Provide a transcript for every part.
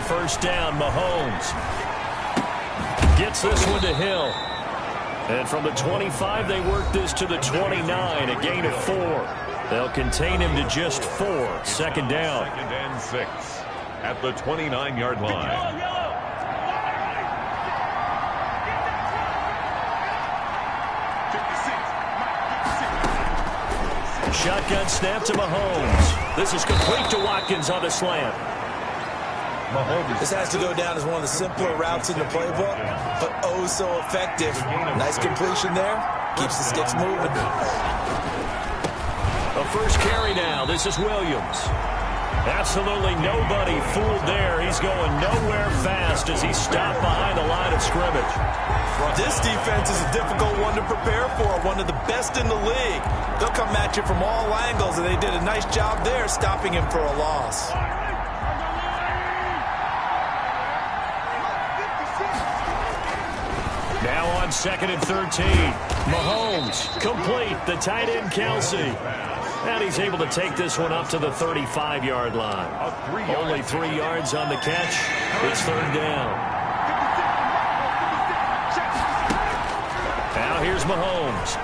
first down. Mahomes gets this one to Hill. And from the 25, they work this to the 29, a gain of 4. They'll contain him to just 4. Second down. Second and 6 at the 29-yard line. Shotgun snap to Mahomes. This is complete to Watkins on the slant. This has to go down as one of the simpler routes in the playbook, but oh so effective. Nice completion there. Keeps the sticks moving. A first carry now. This is Williams. Absolutely nobody fooled there. He's going nowhere fast as he stopped behind the line of scrimmage. This defense is a difficult one to prepare for, one of the best in the league. They'll come at you from all angles, and they did a nice job there stopping him for a loss. Now on 2nd and 13. Mahomes complete. The tight end Kelsey. And he's able to take this one up to the 35-yard line. Only 3 yards on the catch. It's third down. Now here's Mahomes.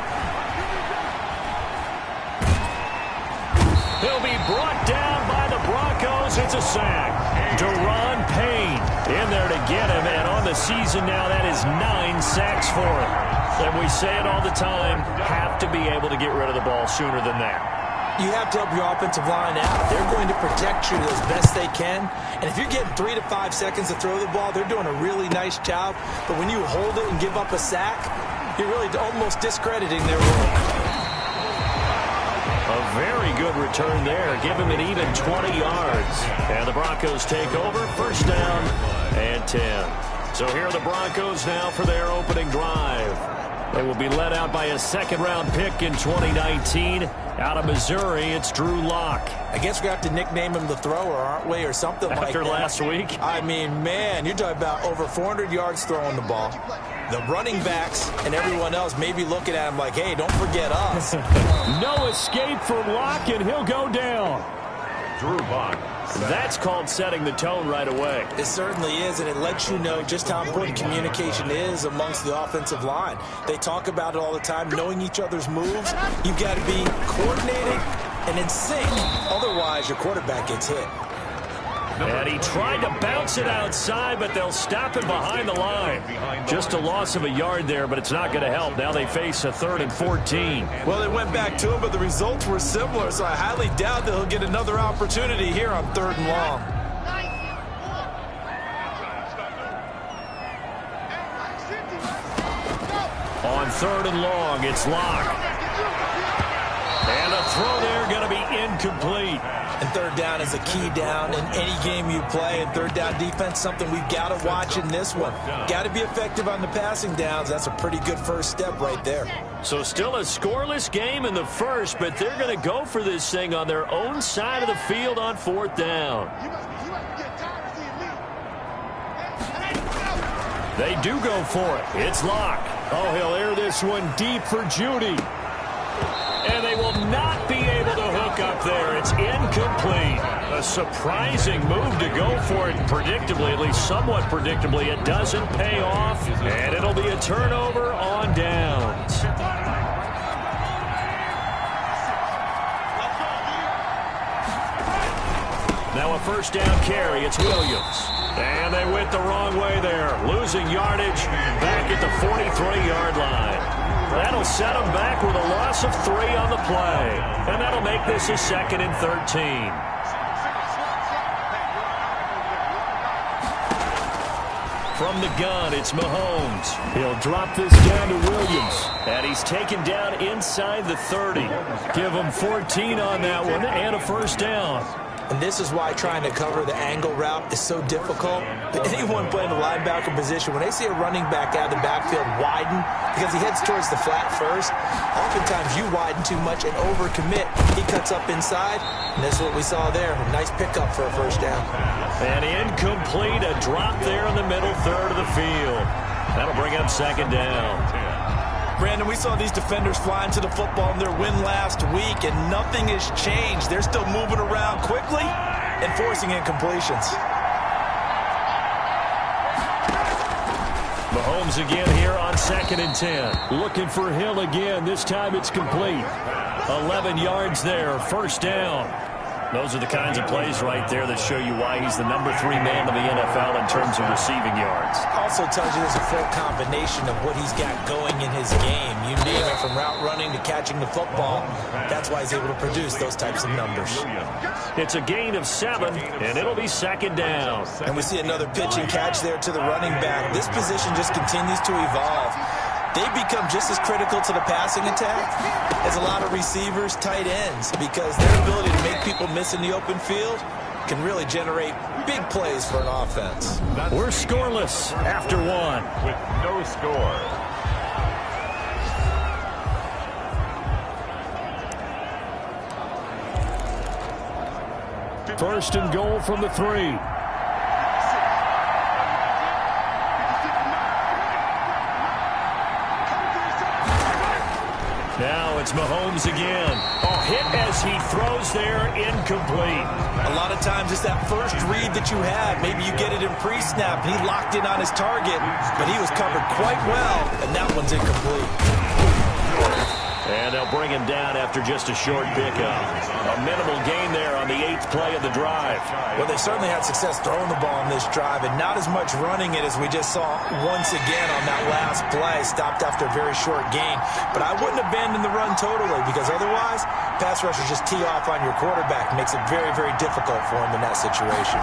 He'll be brought down by the Broncos. It's a sack. Daron Payne in there to get him. And on the season now, that is 9 sacks for him. And we say it all the time, have to be able to get rid of the ball sooner than that. You have to help your offensive line out. They're going to protect you as best they can. And if you're getting 3 to 5 seconds to throw the ball, they're doing a really nice job. But when you hold it and give up a sack, you're really almost discrediting their work. A very good return there. Give him an even 20 yards. And the Broncos take over. First down and 10. So here are the Broncos now for their opening drive. They will be led out by a second-round pick in 2019. Out of Missouri, it's Drew Lock. I guess we're going to have to nickname him the thrower, aren't we, or something like that. After last week? I mean, man, you're talking about over 400 yards throwing the ball. The running backs and everyone else may be looking at him like, hey, don't forget us. No escape for Lock, and he'll go down. Drew Lock. That's called setting the tone right away. It certainly is, and it lets you know just how important communication is amongst the offensive line. They talk about it all the time, knowing each other's moves. You've got to be coordinated and in sync. Otherwise, your quarterback gets hit. And he tried to bounce it outside, but they'll stop him behind the line. Just a loss of a yard there, but it's not going to help. Now they face a 3rd and 14. Well, they went back to him, but the results were similar, so I highly doubt that he'll get another opportunity here on 3rd and long. On 3rd and long, it's Lock. And a throw there going to be incomplete. And 3rd down is a key down in any game you play. And 3rd down defense, something we've got to watch in this one. Got to be effective on the passing downs. That's a pretty good first step right there. So still a scoreless game in the first, but they're going to go for this thing on their own side of the field on 4th down. They do go for it. It's Lock. Oh, he'll air this one deep for Judy. And they will not be able to hook up there. It's incomplete. A surprising move to go for it predictably, at least somewhat predictably. It doesn't pay off, and it'll be a turnover on downs. Now a first down carry. It's Williams. And they went the wrong way there. Losing yardage back at the 43-yard line. That'll set them back with a loss of 3 on the play. And that'll make this a 2nd and 13. From the gun, it's Mahomes. He'll drop this down to Williams. And he's taken down inside the 30. Give him 14 on that one and a first down. And this is why trying to cover the angle route is so difficult. But anyone playing the linebacker position, when they see a running back out of the backfield widen, because he heads towards the flat first, oftentimes you widen too much and overcommit. He cuts up inside, and that's what we saw there. A nice pickup for a first down. And incomplete, a drop there in the middle third of the field. That'll bring up 2nd down. Brandon, we saw these defenders flying to the football in their win last week, and nothing has changed. They're still moving around quickly and forcing incompletions. Mahomes again here on 2nd and 10. Looking for Hill again. This time it's complete. 11 yards there. First down. Those are the kinds of plays right there that show you why he's the number 3 man in the NFL in terms of receiving yards. Also tells you there's a full combination of what he's got going in his game. You name it, from route running to catching the football. That's why he's able to produce those types of numbers. It's a gain of 7, and it'll be 2nd down. And we see another pitch and catch there to the running back. This position just continues to evolve. They become just as critical to the passing attack as a lot of receivers, tight ends, because their ability to make people miss in the open field can really generate big plays for an offense. We're scoreless after 1. With no score. First and goal from the 3. Now it's Mahomes again. Hit as he throws there, incomplete. A lot of times it's that first read that you have. Maybe you get it in pre-snap, and he locked in on his target, but he was covered quite well, and that one's incomplete. And they'll bring him down after just a short pickup. A minimal gain there on the 8th play of the drive. Well, they certainly had success throwing the ball on this drive, and not as much running it as we just saw once again on that last play. Stopped after a very short gain. But I wouldn't abandon the run totally, because otherwise, pass rushers just tee off on your quarterback. It makes it very, very difficult for him in that situation.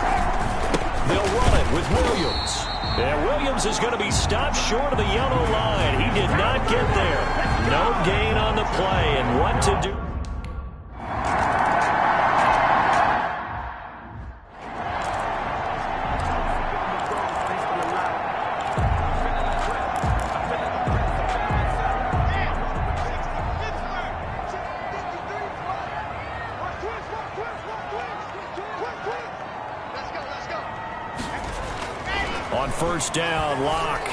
They'll run it with Williams. And Williams is going to be stopped short of the yellow line. He did not get there. No gain on the play, and what to do. On first down, Locke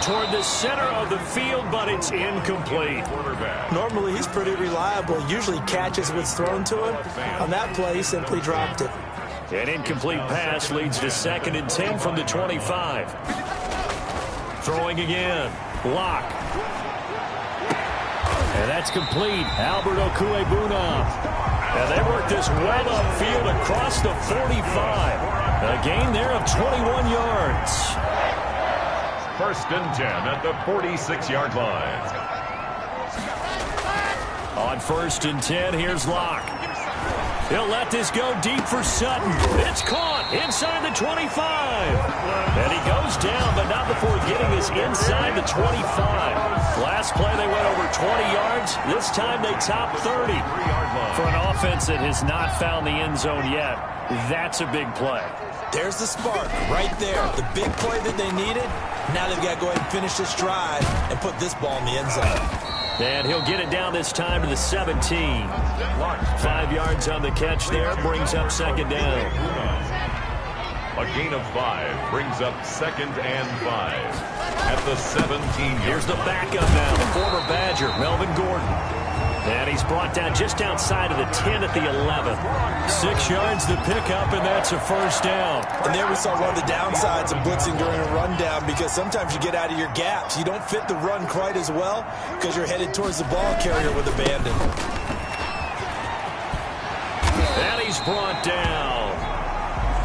toward the center of the field, but it's incomplete. Normally, he's pretty reliable. Usually catches what's thrown to him. On that play, he simply dropped it. An incomplete pass leads to 2nd and 10 from the 25. Throwing again, Locke. And that's complete. Albert Okuebuna. And they work this well upfield across the 45. A gain there of 21 yards. First and 10 at the 46-yard line. On first and 10, here's Locke. He'll let this go deep for Sutton. It's caught inside the 25. And he goes down, but not before getting this inside the 25. Last play, they went over 20 yards. This time, they top 30. For an offense that has not found the end zone yet, that's a big play. There's the spark right there. The big play that they needed. Now they've got to go ahead and finish this drive and put this ball in the end zone. And he'll get it down this time to the 17. 5 yards on the catch there. Brings up 2nd down. A gain of 5 brings up 2nd and 5 at the 17. Here's the backup now, the former Badger, Melvin Gordon. And he's brought down just outside of the 10 at the 11. 6 yards to pick up, and that's a first down. And there we saw one of the downsides of blitzing during a rundown, because sometimes you get out of your gaps. You don't fit the run quite as well because you're headed towards the ball carrier with abandon. And he's brought down.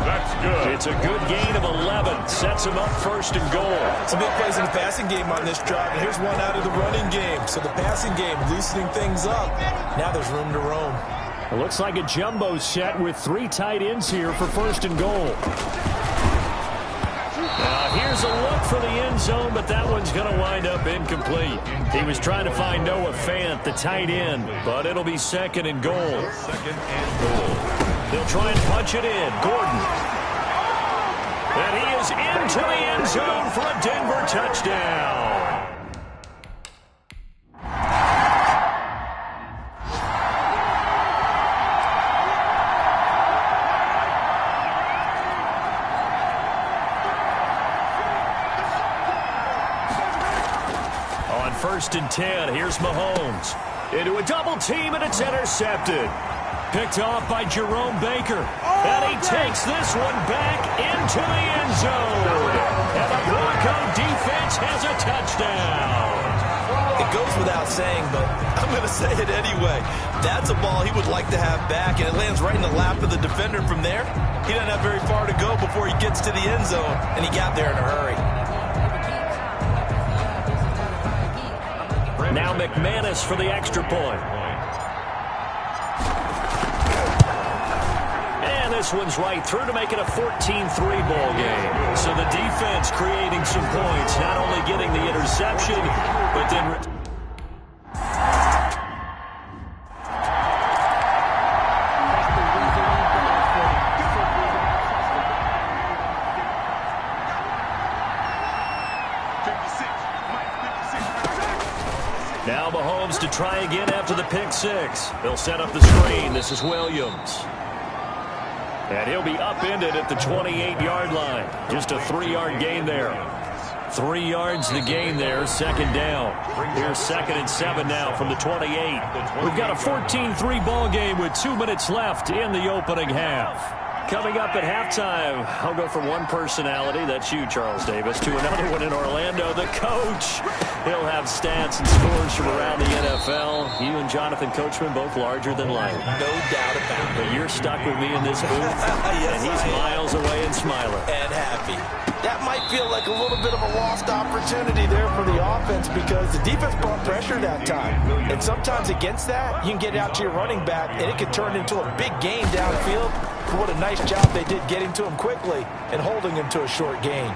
That's good. It's a good gain of 11. Sets him up first and goal. Some big plays in the passing game on this drive, and here's one out of the running game. So the passing game loosening things up. Now there's room to roam. It looks like a jumbo set with 3 tight ends here for first and goal. Here's a look for the end zone, but that one's going to wind up incomplete. He was trying to find Noah Fant, the tight end, but it'll be 2nd and goal. 2nd and goal. They'll try and punch it in. Gordon. And he is into the end zone for a Denver touchdown. On first and 10, here's Mahomes. Into a double team, and it's intercepted. Picked off by Jerome Baker. And he takes this one back into the end zone. And the Bronco defense has a touchdown. It goes without saying, but I'm going to say it anyway. That's a ball he would like to have back, and it lands right in the lap of the defender from there. He doesn't have very far to go before he gets to the end zone, and he got there in a hurry. Now McManus for the extra point. And this one's right through to make it a 14-3 ball game. So the defense creating some points, not only getting the interception, but then... Now Mahomes to try again after the pick six. They'll set up the screen. This is Williams. And he'll be upended at the 28-yard line. Just a 3-yard gain there. 3 yards the gain there, second down. Here's 2nd and 7 now from the 28. We've got a 14-3 ball game with 2 minutes left in the opening half. Coming up at halftime, I'll go from one personality, that's you, Charles Davis, to another one in Orlando, the coach. He'll have stats and scores from around the NFL. You and Jonathan Coachman both larger than life. No doubt about it. But you're stuck with me in this booth, Yes, and he's miles away and smiling. And happy. That might feel like a little bit of a lost opportunity there for the offense because the defense brought pressure that time. And sometimes against that, you can get out to your running back, and it can turn into a big game downfield. What a nice job they did getting to him quickly and holding him to a short gain.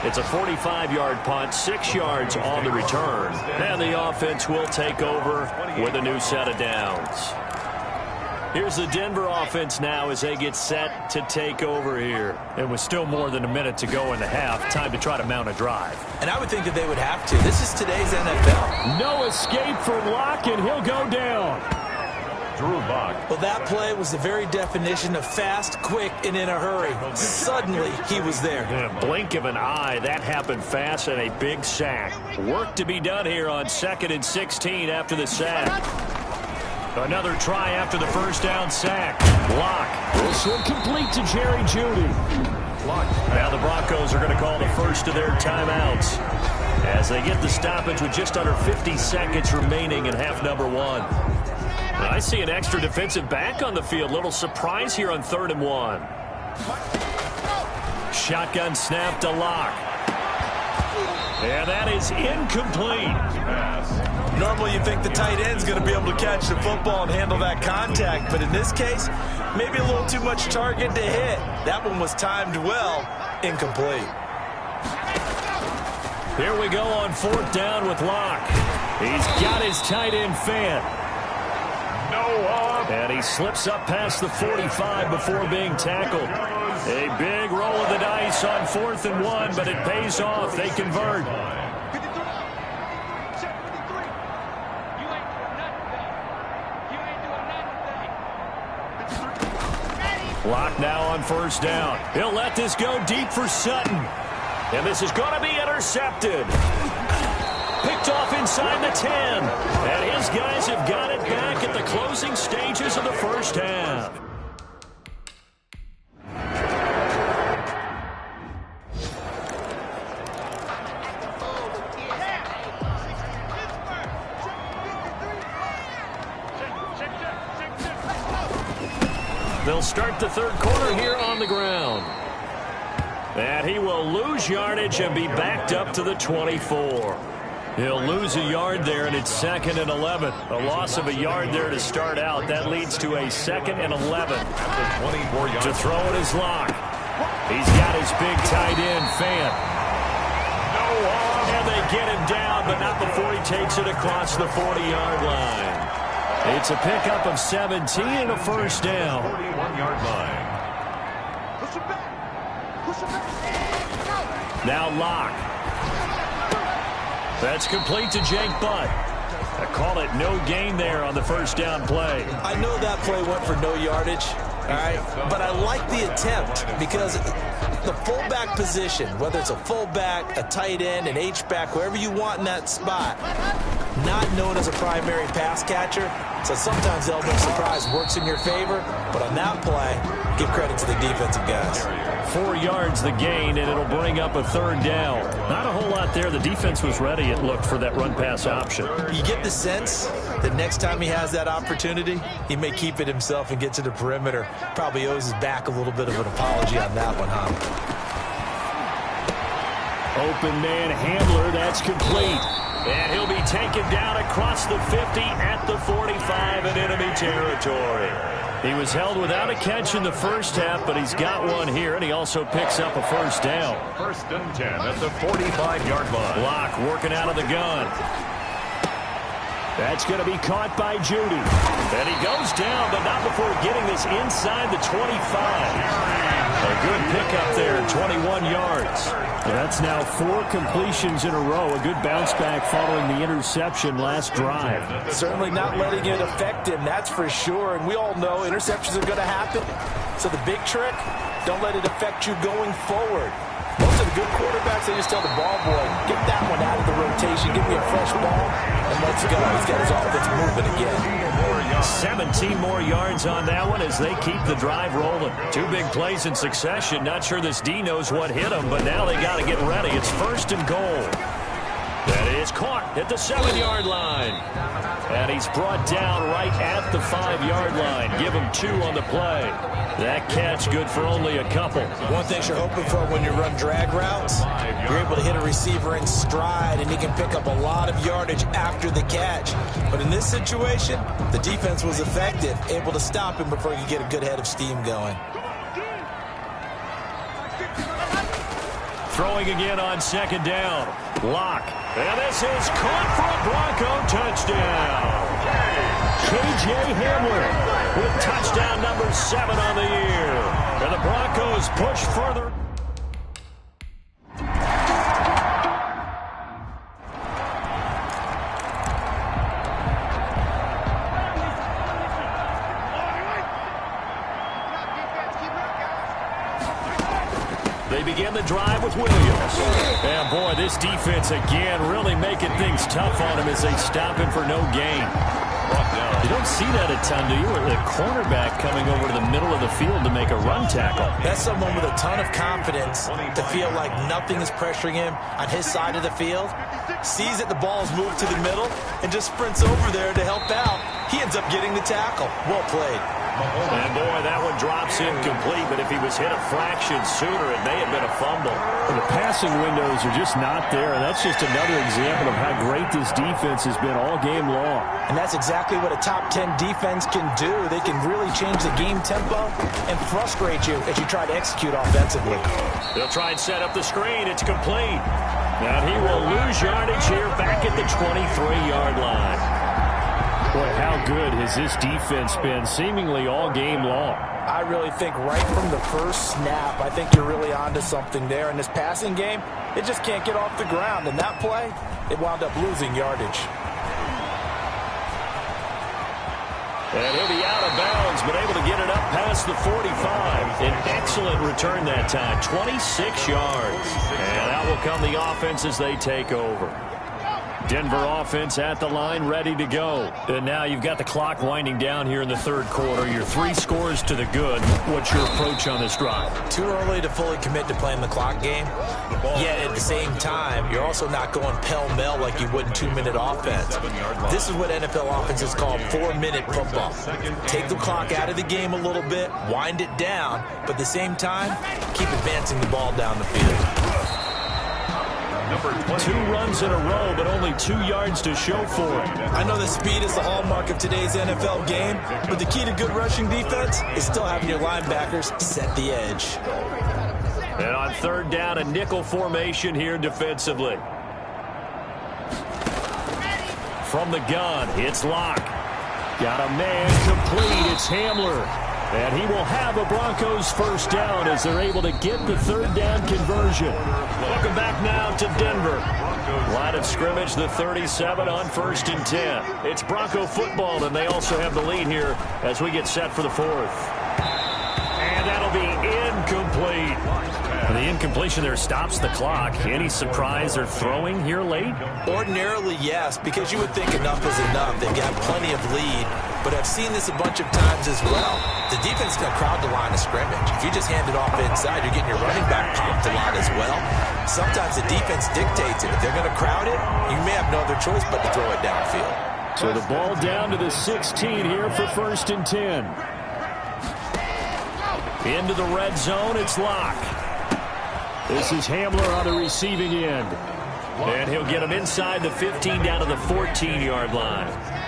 It's a 45-yard punt, 6 yards on the return. And the offense will take over with a new set of downs. Here's the Denver offense now as they get set to take over here. And with still more than a minute to go in the half, time to try to mount a drive. And I would think that they would have to. This is today's NFL. No escape from Locke, and he'll go down. Drew Lock. Well, that play was the very definition of fast, quick, and in a hurry. Suddenly, he was there. In a blink of an eye, that happened fast and a big sack. Work to be done here on 2nd and 16 after the sack. Another try after the first down sack. Locke. This one complete to Jerry Jeudy. Now the Broncos are going to call the first of their timeouts as they get the stoppage with just under 50 seconds remaining in half number 1. I see an extra defensive back on the field. Little surprise here on 3rd and 1. Shotgun snap to Locke. And that is incomplete. Normally you think the tight end's going to be able to catch the football and handle that contact, but in this case, maybe a little too much target to hit. That one was timed well, incomplete. Here we go on 4th down with Locke. He's got his tight end fan. And he slips up past the 45 before being tackled. A big roll of the dice on 4th and 1, but it pays off. They convert. Locke now on 1st down. He'll let this go deep for Sutton. And this is going to be intercepted. Picked off inside the 10. And his guys have got it back at the closing stages of the first half. They'll start the 3rd quarter here on the ground. And he will lose yardage and be backed up to the 24. He'll lose a yard there, and it's 2nd and 11. A loss of a yard there to start out. That leads to a 2nd and 11. To throw it is Locke. He's got his big tight end, Fan. And they get him down, but not before he takes it across the 40-yard line. It's a pickup of 17 and a first down. 41-yard line. Now Locke. That's complete to Jake Butt. I call it no gain there on the first down play. I know that play went for no yardage, all right, but I like the attempt because the fullback position, whether it's a fullback, a tight end, an H-back, wherever you want in that spot, not known as a primary pass catcher, so sometimes element of surprise works in your favor. But on that play, give credit to the defensive guys. 4 yards the gain, and it'll bring up a third down. Not a whole lot there. The defense was ready, it looked, for that run-pass option. You get the sense that next time he has that opportunity, he may keep it himself and get to the perimeter. Probably owes his back a little bit of an apology on that one, huh? Open man Hamler, that's complete. And he'll be taken down across the 50 at the 45 in enemy territory. He was held without a catch in the first half, but he's got one here, and he also picks up a first down. 1st and 10 at the 45-yard line. Locke working out of the gun. That's going to be caught by Judy. And he goes down, but not before getting this inside the 25. A good pickup there, 21 yards. Well, that's now 4 completions in a row. A good bounce back following the interception last drive. Certainly not letting it affect him, that's for sure. And we all know interceptions are going to happen. So the big trick, don't let it affect you going forward. Most of the good quarterbacks, they just tell the ball boy, get that one out of the rotation, give me a fresh ball, and let's go. He's got his offense moving again. 17 more yards on that one as they keep the drive rolling. 2 big plays in succession. Not sure this D knows what hit him, but now they got to get ready. It's 1st and goal. That is caught at the 7-yard line. And he's brought down right at the 5-yard line. Give him 2 on the play. That catch good for only a couple. One thing you're hoping for when you run drag routes, you're able to hit a receiver in stride, and he can pick up a lot of yardage after the catch. But in this situation, the defense was effective, able to stop him before he could get a good head of steam going. Throwing again on 2nd down. Locke. And this is caught for a Bronco touchdown. K.J. Hamler with touchdown number 7 on the year. And the Broncos push further. They begin the drive with Williams. And boy, this defense again really making things tough on him as they stop him for no gain. You don't see that a ton, do you? The cornerback coming over to the middle of the field to make a run tackle. That's someone with a ton of confidence to feel like nothing is pressuring him on his side of the field. Sees that the ball is moved to the middle and just sprints over there to help out. He ends up getting the tackle. Well played. And boy, that one drops incomplete, but if he was hit a fraction sooner, it may have been a fumble. And the passing windows are just not there, and that's just another example of how great this defense has been all game long. And that's exactly what a top 10 defense can do. They can really change the game tempo and frustrate you as you try to execute offensively. They'll try and set up the screen. It's complete. And he will lose yardage here back at the 23-yard line. Boy, how good has this defense been seemingly all game long? I really think right from the first snap, I think you're really onto something there. In this passing game, it just can't get off the ground. And that play, it wound up losing yardage. And he'll be out of bounds, but able to get it up past the 45. An excellent return that time, 26 yards. And out will come the offense as they take over. Denver offense at the line, ready to go. And now you've got the clock winding down here in the 3rd quarter. Your 3 scores to the good. What's your approach on this drive? Too early to fully commit to playing the clock game. Yet at the same time, you're also not going pell-mell like you would in 2-minute offense. This is what NFL offenses call 4-minute football. Take the clock out of the game a little bit, wind it down, but at the same time, keep advancing the ball down the field. 2 runs in a row, but only 2 yards to show for it. I know that speed is the hallmark of today's NFL game, but the key to good rushing defense is still having your linebackers set the edge. And on 3rd down, a nickel formation here defensively. From the gun, it's Locke. Got a man complete. It's Hamler. And he will have a Broncos first down as they're able to get the 3rd down conversion. Welcome back now to Denver. Line of scrimmage, the 37 on 1st and 10. It's Bronco football, and they also have the lead here as we get set for the 4th. And that'll be incomplete. The incompletion there stops the clock. Any surprise they're throwing here late? Ordinarily, yes, because you would think enough is enough. They've got plenty of lead, but I've seen this a bunch of times as well. The defense is going to crowd the line of scrimmage. If you just hand it off inside, you're getting your running back pumped a lot as well. Sometimes the defense dictates it. If they're going to crowd it, you may have no other choice but to throw it downfield. So the ball down to the 16 here for 1st and 10. Into the red zone, it's Locke. This is Hamler on the receiving end. And he'll get him inside the 15 down to the 14-yard line.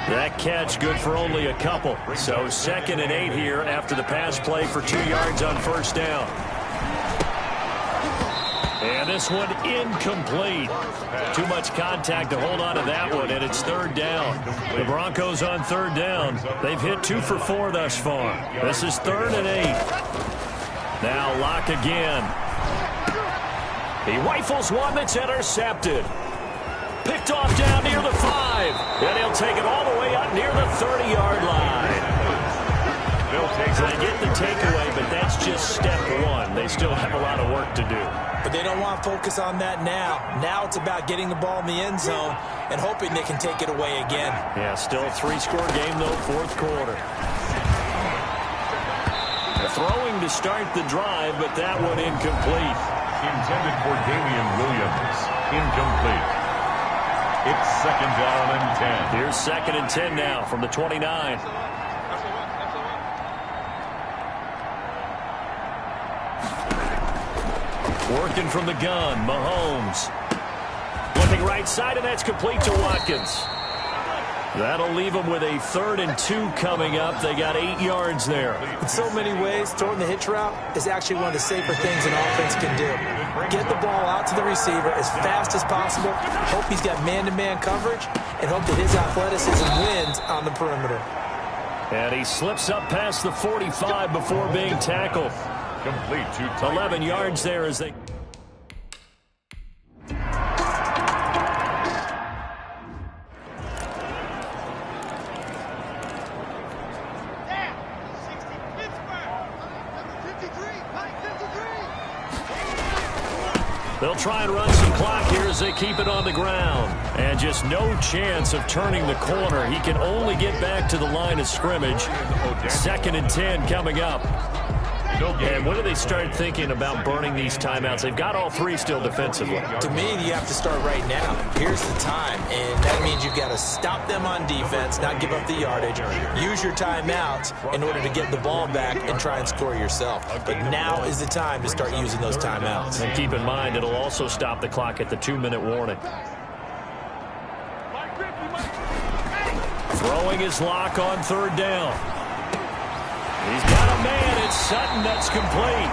That catch good for only a couple. So 2nd and 8 here after the pass play for 2 yards on 1st down. And this one incomplete. Too much contact to hold on to that one, and it's 3rd down. The Broncos on 3rd down. They've hit 2 for 4 thus far. This is 3rd and 8. Now Locke again. He rifles one that's intercepted. Picked off down near the 5. And he'll take it all the way up near the 30-yard line. So they get the takeaway, but that's just step 1. They still have a lot of work to do. But they don't want to focus on that now. Now it's about getting the ball in the end zone and hoping they can take it away again. Yeah, still a 3-score game, though, 4th quarter. Throwing to start the drive, but that one incomplete. Intended for Damian Williams. Incomplete. It's 2nd down and 10. Here's 2nd and 10 now from the 29. Working from the gun, Mahomes. Looking right side, and that's complete to Watkins. That'll leave them with a 3rd and 2 coming up. They got 8 yards there. In so many ways, throwing the hitch route is actually one of the safer things an offense can do. Get the ball out to the receiver as fast as possible, hope he's got man-to-man coverage, and hope that his athleticism wins on the perimeter. And he slips up past the 45 before being tackled. Complete to 11 yards there as they... They'll try and run some clock here as they keep it on the ground. And just no chance of turning the corner. He can only get back to the line of scrimmage. 2nd and 10 coming up. And when do they start thinking about burning these timeouts? They've got all 3 still defensively. To me, you have to start right now. Here's the time, and that means you've got to stop them on defense, not give up the yardage. Use your timeouts in order to get the ball back and try and score yourself. But now is the time to start using those timeouts. And keep in mind, it'll also stop the clock at the 2-minute warning. Throwing his Locke on 3rd down. He's got a man. It's Sutton that's complete.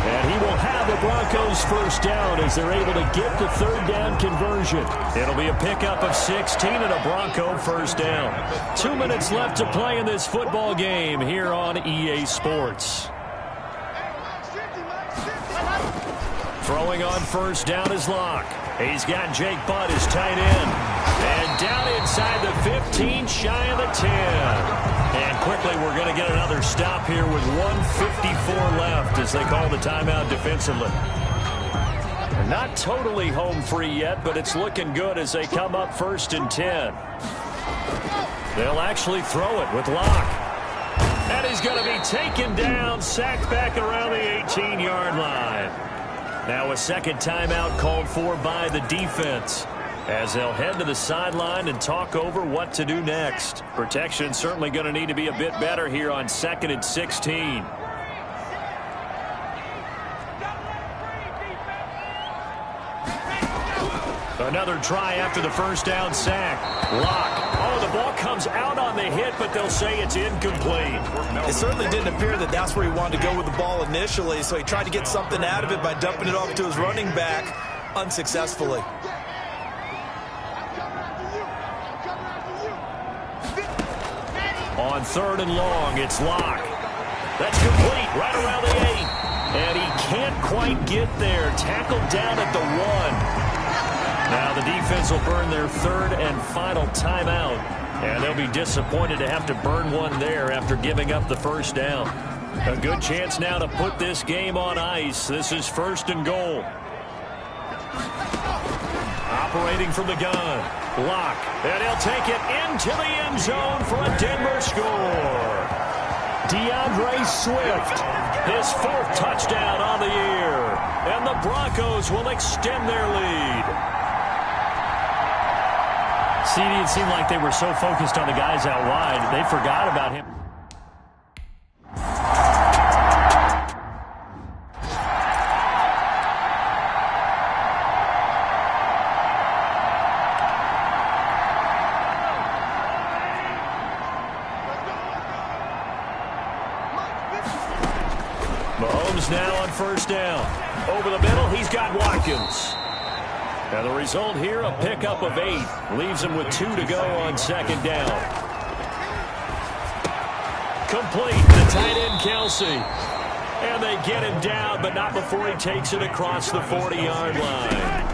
And he will have the Broncos 1st down as they're able to get the 3rd down conversion. It'll be a pickup of 16 and a Bronco 1st down. 2 minutes left to play in this football game here on EA Sports. Throwing on 1st down is Locke. He's got Jake Butt, his tight end. And down inside the 15, shy of the 10. And quickly, we're going to get another stop here with 1:54 left as they call the timeout defensively. Not totally home free yet, but it's looking good as they come up 1st and 10. They'll actually throw it with Locke. And he's going to be taken down, sacked back around the 18-yard line. Now a 2nd timeout called for by the defense, as they'll head to the sideline and talk over what to do next. Protection certainly going to need to be a bit better here on 2nd and 16. Another try after the 1st down sack. Locke. Oh, the ball comes out on the hit, but they'll say it's incomplete. It certainly didn't appear that that's where he wanted to go with the ball initially, so he tried to get something out of it by dumping it off to his running back unsuccessfully. On 3rd and long, it's Locke. That's complete right around the 8. And he can't quite get there. Tackled down at the 1. Now the defense will burn their 3rd and final timeout. And they'll be disappointed to have to burn one there after giving up the 1st down. A good chance now to put this game on ice. This is 1st and goal. Operating from the gun. Block. And he'll take it into the end zone for a Denver score. DeAndre Swift, his 4th touchdown on the year. And the Broncos will extend their lead. CD, it seemed like they were so focused on the guys out wide, they forgot about him. Mahomes now on 1st down. Over the middle, he's got Watkins. And the result here, a pickup of 8. Leaves him with 2 to go on 2nd down. Complete to tight end Kelsey. And they get him down, but not before he takes it across the 40-yard line.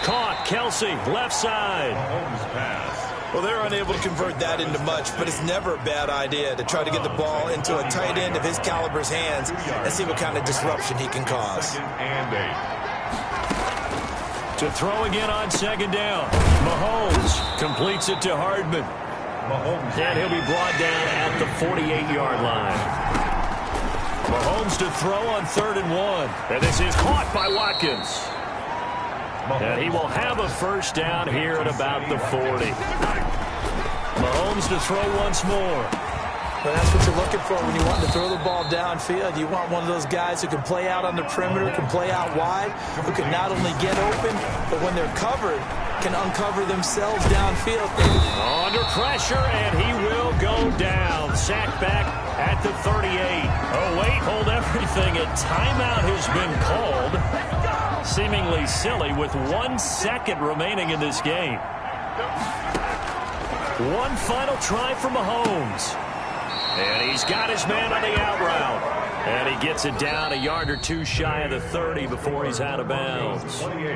Caught, Kelsey, left side. Mahomes pass. Well, they're unable to convert that into much, but it's never a bad idea to try to get the ball into a tight end of his caliber's hands and see what kind of disruption he can cause. 2nd and 8. To throw again on 2nd down. Mahomes completes it to Hardman. Mahomes. And he'll be brought down at the 48-yard line. Mahomes to throw on 3rd and 1. And this is caught by Watkins. And he will have a 1st down here at about the 40. Mahomes to throw once more. But that's what you're looking for when you want to throw the ball downfield. You want one of those guys who can play out on the perimeter, can play out wide, who can not only get open, but when they're covered, can uncover themselves downfield. Under pressure, and he will go down. Sacked back at the 38. Oh, wait, hold everything. A timeout has been called. Seemingly silly with 1 second remaining in this game. One final try for Mahomes. And he's got his man on the out route. And he gets it down a yard or 2 shy of the 30 before he's out of bounds. 28.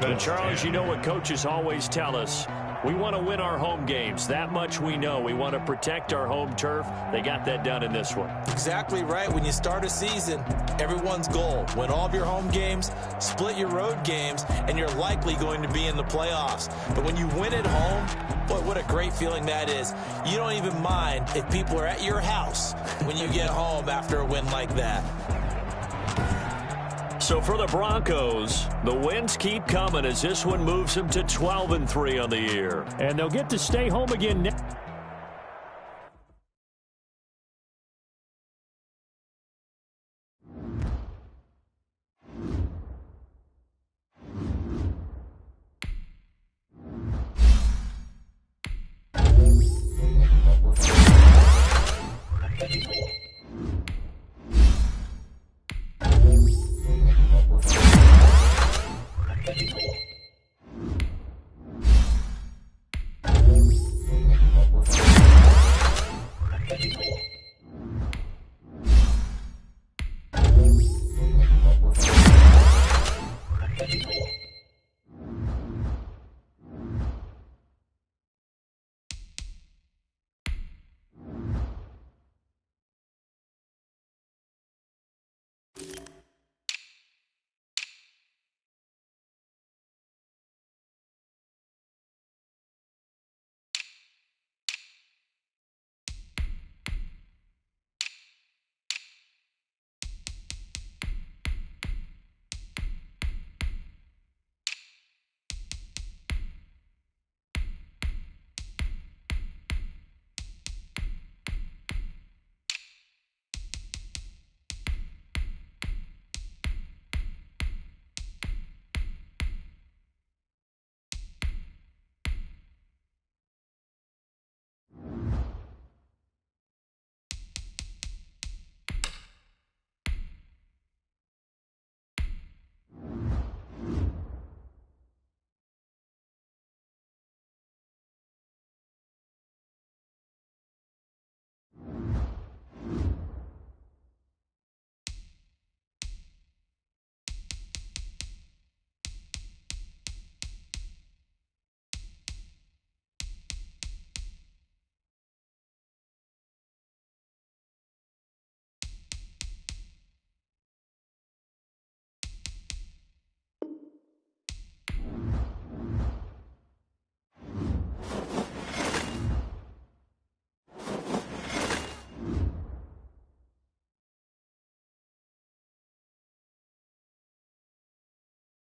And Charles, you know what coaches always tell us. We want to win our home games. That much we know. We want to protect our home turf. They got that done in this one. Exactly right. When you start a season, everyone's goal: win all of your home games, split your road games, and you're likely going to be in the playoffs. But when you win at home, boy, what a great feeling that is. You don't even mind if people are at your house when you get home after a win like that. So for the Broncos, the wins keep coming as this one moves them to 12-3 on the year. And they'll get to stay home again next.